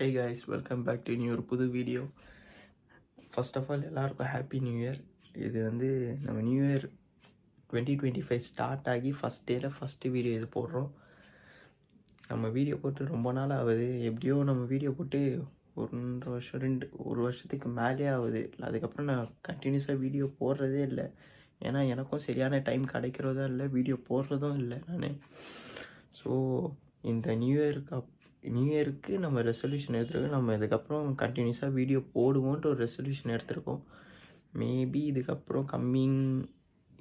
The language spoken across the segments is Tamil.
Hey guys, welcome back to new ஒரு புது வீடியோ. ஃபர்ஸ்ட் ஆஃப் ஆல் எல்லாருக்கும் ஹாப்பி நியூ இயர். இது வந்து நம்ம நியூ இயர் 2025 ஸ்டார்ட் ஆகி ஃபஸ்ட் டேயில் ஃபஸ்ட்டு வீடியோ இது போடுறோம். நம்ம வீடியோ போட்டு ரொம்ப நாள் ஆகுது. எப்படியோ நம்ம வீடியோ போட்டு 1.5 வருஷம் ஒரு வருஷத்துக்கு மேலே ஆகுது. அதுக்கப்புறம் நான் கண்டினியூஸாக வீடியோ போடுறதே இல்லை. ஏன்னா எனக்கும் சரியான டைம் கிடைக்கிறதும் இல்லை, வீடியோ போடுறதும் இல்லை நான். ஸோ இந்த நியூ இயருக்கு நம்ம ரெசல்யூஷன் எடுத்துருக்கோம். நம்ம இதுக்கப்புறம் கண்டினியூஸாக வீடியோ போடுவோன்ட்டு ஒரு ரெசல்யூஷன் எடுத்திருக்கோம். மேபி இதுக்கப்புறம் கம்மிங்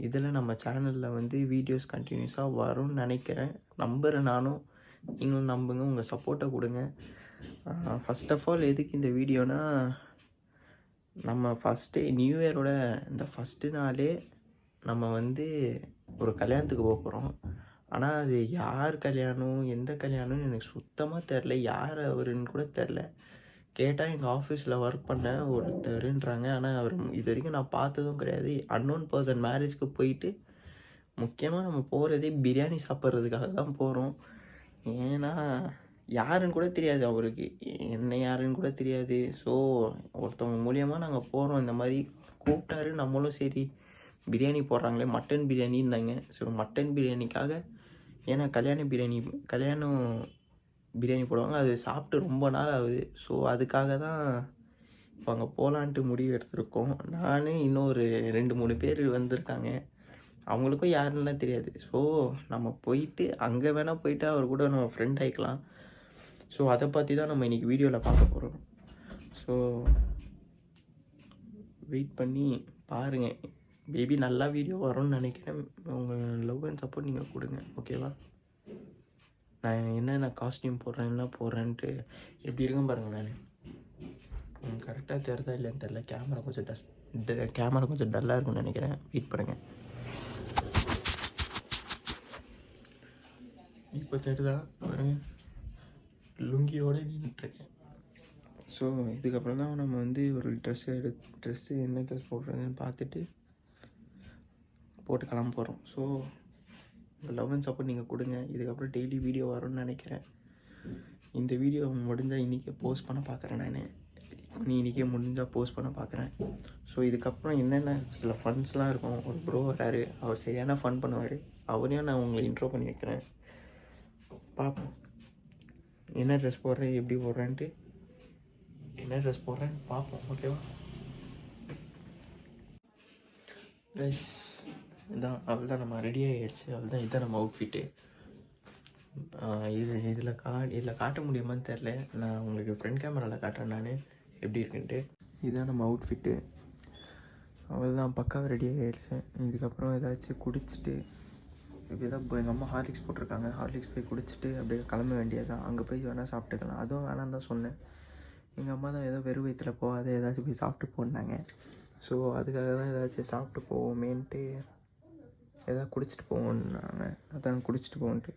இதில் நம்ம சேனலில் வந்து வீடியோஸ் கண்டினியூஸாக வரும்னு நினைக்கிறேன், நம்புகிறேன். நானும் நீங்களும் நம்புங்க, உங்கள் சப்போர்ட்டை கொடுங்க. ஃபஸ்ட் ஆஃப் ஆல் எதுக்கு இந்த வீடியோனா, நம்ம ஃபஸ்ட்டு நியூ இயரோட இந்த ஃபஸ்ட்டு நாளே நம்ம வந்து ஒரு கல்யாணத்துக்கு போக போகிறோம். ஆனால் அது யார் கல்யாணம், எந்த கல்யாணம்னு எனக்கு சுத்தமாக தெரில. யார் அவருன்னு கூட தெரில. கேட்டால் எங்கள் ஆஃபீஸில் ஒர்க் பண்ண ஒருத்தருன்றாங்க. ஆனால் அவர் இது வரைக்கும் நான் பார்த்ததும் கிடையாது. அன்னோன் பர்சன் மேரேஜ்க்கு போயிட்டு முக்கியமாக நம்ம போகிறதே பிரியாணி சாப்பிட்றதுக்காக தான் போகிறோம். ஏன்னா யாருன்னு கூட தெரியாது அவருக்கு, என்ன யாருன்னு கூட தெரியாது. ஸோ ஒருத்தவங்க மூலியமாக நாங்கள் போகிறோம். இந்த மாதிரி கூப்பிட்டாரு, நம்மளும் சரி பிரியாணி போடுறாங்களே, மட்டன் பிரியாணின்னாங்க. ஸோ மட்டன் பிரியாணிக்காக, ஏன்னா கல்யாணம் பிரியாணி போடுவாங்க, அது சாப்பிட்டு ரொம்ப நாள் ஆகுது. ஸோ அதுக்காக தான் இப்போ அங்கே போகலான்ட்டு முடிவு எடுத்திருக்கோம். நான் இன்னும் ஒரு 2-3 பேர் வந்திருக்காங்க. அவங்களுக்கும் யாருன்னா தெரியாது. ஸோ நம்ம போயிட்டு அங்கே வேணால் போயிட்டு அவர் கூட நம்ம ஃப்ரெண்ட் ஆகிக்கலாம். ஸோ அதை பற்றி தான் நம்ம இன்றைக்கி வீடியோவில் பார்க்க போகிறோம். ஸோ வெயிட் பண்ணி பாருங்கள். பேபி நல்லா வீடியோ வரும்னு நினைக்கிறேன். உங்கள் லவ் அண்ட் சப்போர்ட் நீங்கள் கொடுங்க, ஓகேவா? நான் என்னென்ன காஸ்டியூம் போடுறேன், என்ன போடுறேன்ட்டு எப்படி இருக்கும் பாருங்கள். நான் கரெக்டாக தெரிதா இல்லைன்னு தெரில. கேமரா கொஞ்சம் டல்லாக இருக்கும்னு நினைக்கிறேன். வெயிட் பண்ணுங்கள். இப்போ தெரிதா? லுங்கியோடு நின்றுட்டுருக்கேன். ஸோ இதுக்கப்புறம் தான் நம்ம வந்து ஒரு ட்ரெஸ்ஸு என்ன ட்ரெஸ் போடுறதுன்னு பார்த்துட்டு போட்டு கிளம்ப போகிறோம். ஸோ உங்கள் லவ் அண்ட் சப்போர்ட் நீங்கள் கொடுங்க. இதுக்கப்புறம் டெய்லி வீடியோ வரும்னு நினைக்கிறேன். இந்த வீடியோ முடிஞ்சால் இன்றைக்கே போஸ்ட் பண்ண பார்க்குறேன். நான் இன்றைக்கே முடிஞ்சால் போஸ்ட் பண்ண பார்க்குறேன். ஸோ இதுக்கப்புறம் என்னென்ன சில ஃபன்ஸ்லாம் இருக்கும். ஒரு ப்ரோ வராரு, அவர் சரியான ஃபன் பண்ணுவார். அவரையும் நான் உங்களை இன்ட்ரோ பண்ணி வைக்கிறேன். பார்ப்போம் என்ன ட்ரெஸ் போடுறேன், எப்படி போடுறேன்ட்டு, என்ன ட்ரெஸ் போடுறேன்னு பார்ப்போம், ஓகேவா? கைஸ், இதான் அவள்தான் நம்ம ரெடி ஆகிடுச்சு. அவள்தான் இதுதான் நம்ம அவுட்ஃபிட்டு. இதில் காட்ட முடியுமான்னு தெரில. நான் உங்களுக்கு ஃப்ரண்ட் கேமராவில் காட்டுறேன் நான் எப்படி இருக்குன்ட்டு. இதுதான் நம்ம அவுட்ஃபிட்டு. அவள்தான் பக்காவாக ரெடி ஆகிடுச்சு. இதுக்கப்புறம் ஏதாச்சும் குடிச்சிட்டு, இப்படி தான் எங்கள் அம்மா ஹார்லிக்ஸ் போட்டிருக்காங்க. ஹார்லிக்ஸ் போய் குடிச்சிட்டு அப்படியே கிளம்ப வேண்டியதான். அங்கே போய் வேணால் சாப்பிட்டுக்கலாம். அதுவும் வேணாம் தான் சொன்னேன். எங்கள் அம்மா தான் ஏதோ வெறும் வயிற்றுல போகாத, ஏதாச்சும் போய் சாப்பிட்டு போனாங்க. ஸோ அதுக்காக தான் ஏதாச்சும் சாப்பிட்டு போவோமேன்ட்டு, எதாவது குடிச்சிட்டு போவோன்னாங்க. அதான் குடிச்சிட்டு போவோன்ட்டு.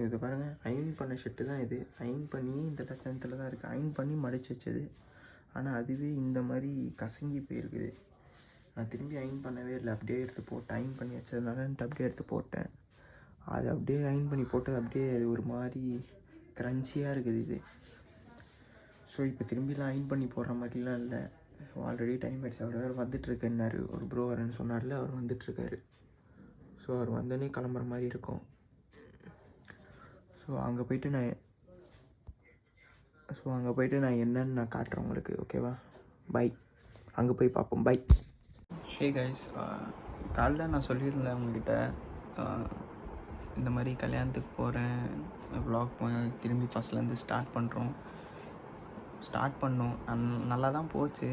இது பாருங்கள், அயன் பண்ண ஷர்ட்டு தான் இது. அயன் பண்ணி இந்த டென்த்தில் தான் இருக்குது. அயன் பண்ணி மடித்து வச்சது. ஆனால் அதுவே இந்த மாதிரி கசங்கி போயிருக்குது. நான் திரும்பி அயன் பண்ணவே இல்லை, அப்படியே எடுத்து போட்டேன். அயன் பண்ணி வச்சதுனாலன்ட்டு அப்படியே எடுத்து போட்டேன். அது அப்படியே அயன் பண்ணி போட்டது அப்படியே ஒரு மாதிரி க்ரன்ச்சியாக இருக்குது இது. ஸோ இப்போ திரும்பிலாம் அயன் பண்ணி போடுற மாதிரிலாம் இல்லை. ஆல்ரெடி டைம் ஆகிடுச்சு. அவர் வேறு வந்துட்டுருக்கேன்னாரு. ஒரு ப்ரோ வரேன்னு சொன்னார்ல, அவர் வந்துட்டுருக்காரு. ஸோ அவர் வந்தோடனே கிளம்புற மாதிரி இருக்கும். ஸோ அங்கே போய்ட்டு நான் என்னன்னு நான் காட்டுறேன் உங்களுக்கு, ஓகேவா? பை, அங்கே போய் பார்ப்போம். பை. ஹே கைஸ், காலைல நான் சொல்லியிருந்தேன் உங்ககிட்ட இந்த மாதிரி கல்யாணத்துக்கு போகிறேன், வ்ளாக் திரும்பி ஃபஸ்ட்லேருந்து ஸ்டார்ட் பண்ணோம். நல்லா தான் போச்சு.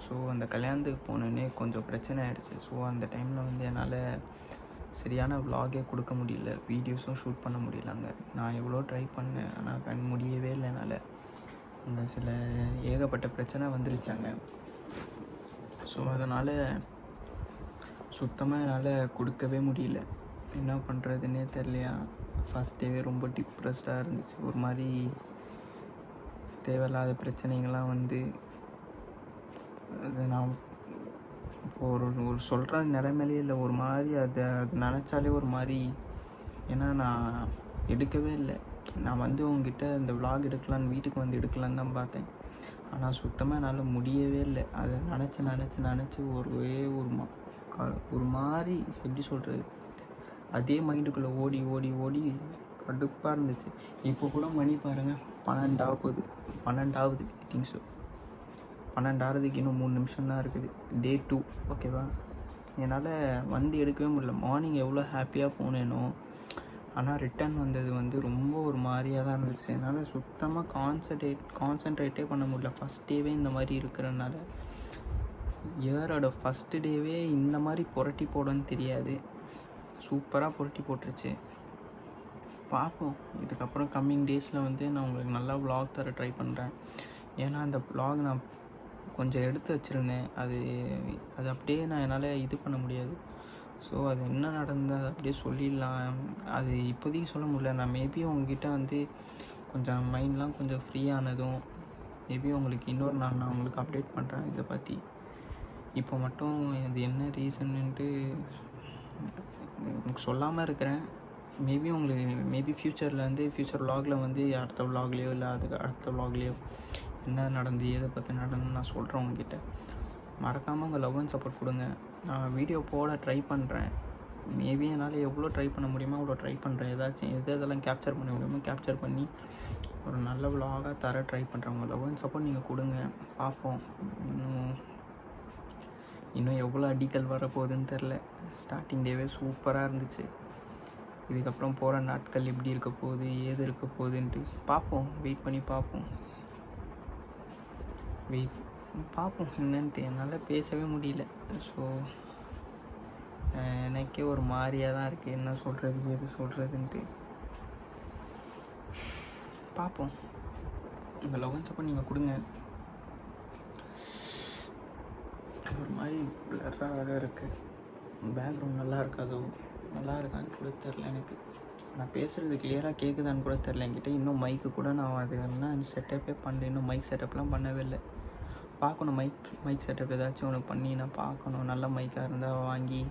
ஸோ அந்த கல்யாணத்துக்கு போனோடனே கொஞ்சம் பிரச்சனை ஆகிடுச்சு. ஸோ அந்த டைமில் வந்து என்னால் சரியான விலாகே கொடுக்க முடியல, வீடியோஸும் ஷூட் பண்ண முடியலங்க. நான் எவ்வளோ ட்ரை பண்ணேன், ஆனால் முடியவே இல்லை என்னால். அங்கே சில ஏகப்பட்ட பிரச்சனை வந்துருச்சாங்க. ஸோ அதனால் சுத்தமாக என்னால் கொடுக்கவே முடியல. என்ன பண்ணுறதுன்னே தெரியலையா. ஃபஸ்ட் டேவே ரொம்ப டிப்ரெஸ்டாக இருந்துச்சு. ஒரு மாதிரி தேவையில்லாத பிரச்சனைகள்லாம் வந்து அது நான் இப்போது ஒரு சொல்கிற நிலைமையிலே இல்லை. ஒரு மாதிரி அது நினச்சாலே ஒரு மாதிரி. ஏன்னா நான் எடுக்கவே இல்லை. நான் வந்து உங்ககிட்ட இந்த vlog எடுக்கலான்னு வீட்டுக்கு வந்து எடுக்கலான்னு தான் பார்த்தேன். ஆனால் சுத்தமாக என்னால் முடியவே இல்லை. அதை நினச்சி ஒரு மாதிரி எப்படி சொல்கிறது, அதே மைண்டுக்குள்ளே ஓடி கடுப்பாக இருந்துச்சு. இப்போ கூட மணி பாருங்கள் 12 திங்க் ஸோ 12 இன்னும் 3 நிமிஷம் தான் இருக்குது. டே 2 ஓகேவா. என்னால் வந்து எடுக்கவே முடியல. மார்னிங் எவ்வளோ ஹாப்பியாக போனேனோ, ஆனால் ரிட்டன் வந்தது வந்து ரொம்ப ஒரு மாதிரியாக தான் இருந்துச்சு. என்னால் சுத்தமாக கான்சன்ட்ரேட்டே பண்ண முடியல. ஃபஸ்ட் டேவே இந்த மாதிரி இருக்கிறனால. இயரோட ஃபஸ்ட்டு டேவே இந்த மாதிரி புரட்டி போடுன்னு தெரியாது, சூப்பராக புரட்டி போட்டுருச்சு. பார்ப்போம், இதுக்கப்புறம் கம்மிங் டேஸில் வந்து நான் உங்களுக்கு நல்லா vlog தர ட்ரை பண்ணுறேன். ஏன்னா அந்த vlog நான் கொஞ்சம் எடுத்து வச்சுருந்தேன். அது அப்படியே நான் என்னால் இது பண்ண முடியாது. ஸோ அது என்ன நடந்தது அதை அப்படியே சொல்லிடலாம். அது இப்போதைக்கு சொல்ல முடியல. நான் மேபி உங்ககிட்ட வந்து கொஞ்சம் மைண்ட்லாம் கொஞ்சம் ஃப்ரீயானதும் மேபி உங்களுக்கு இன்னொரு நாள் நான் உங்களுக்கு அப்டேட் பண்ணுறேன் இதை பற்றி. இப்போ மட்டும் அது என்ன ரீசன்னுட்டு உங்களுக்கு சொல்லாமல் இருக்கிறேன். மேபி ஃப்யூச்சரில் வந்து ஃப்யூச்சர் vlogல வந்து அடுத்த vlogலேயோ இல்லை அதுக்கு அடுத்த vlogலேயோ என்ன நடந்து எதை பற்றி நடந்து நான் சொல்கிறேன் உங்ககிட்ட. மறக்காமல் உங்கள் லவ் அண்ட் சப்போர்ட் கொடுங்க. நான் வீடியோ போட ட்ரை பண்ணுறேன். மேபி என்னால் எவ்வளோ ட்ரை பண்ண முடியுமோ அவ்வளோ ட்ரை பண்ணுறேன். எதெல்லாம் கேப்சர் பண்ண முடியுமோ கேப்சர் பண்ணி ஒரு நல்ல vlog தர ட்ரை பண்ணுறேன். உங்கள் லவ் அண்ட் சப்போர்ட் நீங்கள் கொடுங்க. பார்ப்போம், இன்னும் எவ்வளோ அடிக்கல் வரப்போகுதுன்னு தெரில. ஸ்டார்டிங் டேவே சூப்பராக இருந்துச்சு. இதுக்கப்புறம் போகிற நாட்கள் எப்படி இருக்க போகுது ஏது இருக்க போகுதுன்ட்டு பார்ப்போம். வெயிட் பண்ணி பார்ப்போம் என்னன்ட்டு. என்னால் பேசவே முடியல. ஸோ எனக்கே ஒரு மாதிரியாக தான் இருக்குது, என்ன சொல்கிறது எது சொல்கிறதுன்ட்டு. பார்ப்போம், உங்கள் லவ் அண்ட் சப்போர்ட் நீங்கள் கொடுங்க. ஒரு மாதிரி பிளராக இருக்குது. பேக்ரவுண்ட் நல்லா இருக்கான்னு கூட தெரில எனக்கு. நான் பேசுகிறது கிளியராக கேட்குதான்னு கூட தெரில. என்கிட்ட இன்னும் மைக்கு கூட நான் அது என்ன செட்டப்பே பண்ணல. இன்னும் மைக் செட்டப்லாம் பண்ணவே இல்லை. பார்க்கணும், மைக் செட்டப் ஏதாச்சும் ஒன்று பண்ணி நான் பார்க்கணும். நல்ல மைக்காக இருந்தால் வாங்கி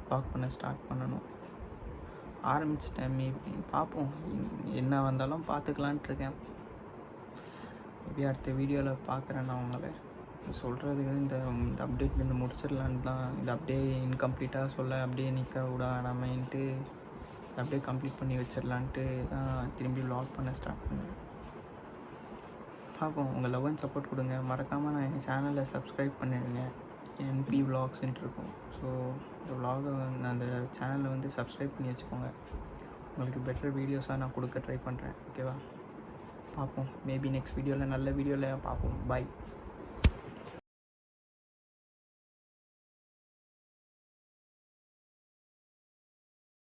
வாக் பண்ண ஸ்டார்ட் பண்ணணும். ஆரம்பிச்சிட்டேன். பார்ப்போம், என்ன வந்தாலும் பார்த்துக்கலான்ட்டு இருக்கேன். மேபி அடுத்த வீடியோவில் பார்க்குறேன் நான் உங்களை. சொல்கிறதுக்கு இந்த அப்டேட் வந்து முடிச்சிடலான்னு தான். இது அப்படியே இன்கம்ப்ளீட்டாக சொல்ல அப்படியே நிற்க விடாமன்ட்டு அப்படியே கம்ப்ளீட் பண்ணி வச்சிடலான்ட்டு தான் திரும்பி vlog பண்ண ஸ்டார்ட் பண்ணேன். பார்ப்போம், உங்கள் லவ் அண்ட் சப்போர்ட் கொடுங்க. மறக்காமல் நான் என் சேனலில் சப்ஸ்கிரைப் பண்ணிடுங்க. NP vlogsன்ட்டு இருக்கும். ஸோ இந்த vlog அந்த சேனலை வந்து சப்ஸ்கிரைப் பண்ணி வச்சுக்கோங்க. உங்களுக்கு பெட்டர் வீடியோஸாக நான் கொடுக்க ட்ரை பண்ணுறேன். ஓகேவா. பார்ப்போம், மேபி நெக்ஸ்ட் வீடியோவில் நல்ல வீடியோவில் பார்ப்போம். பாய்.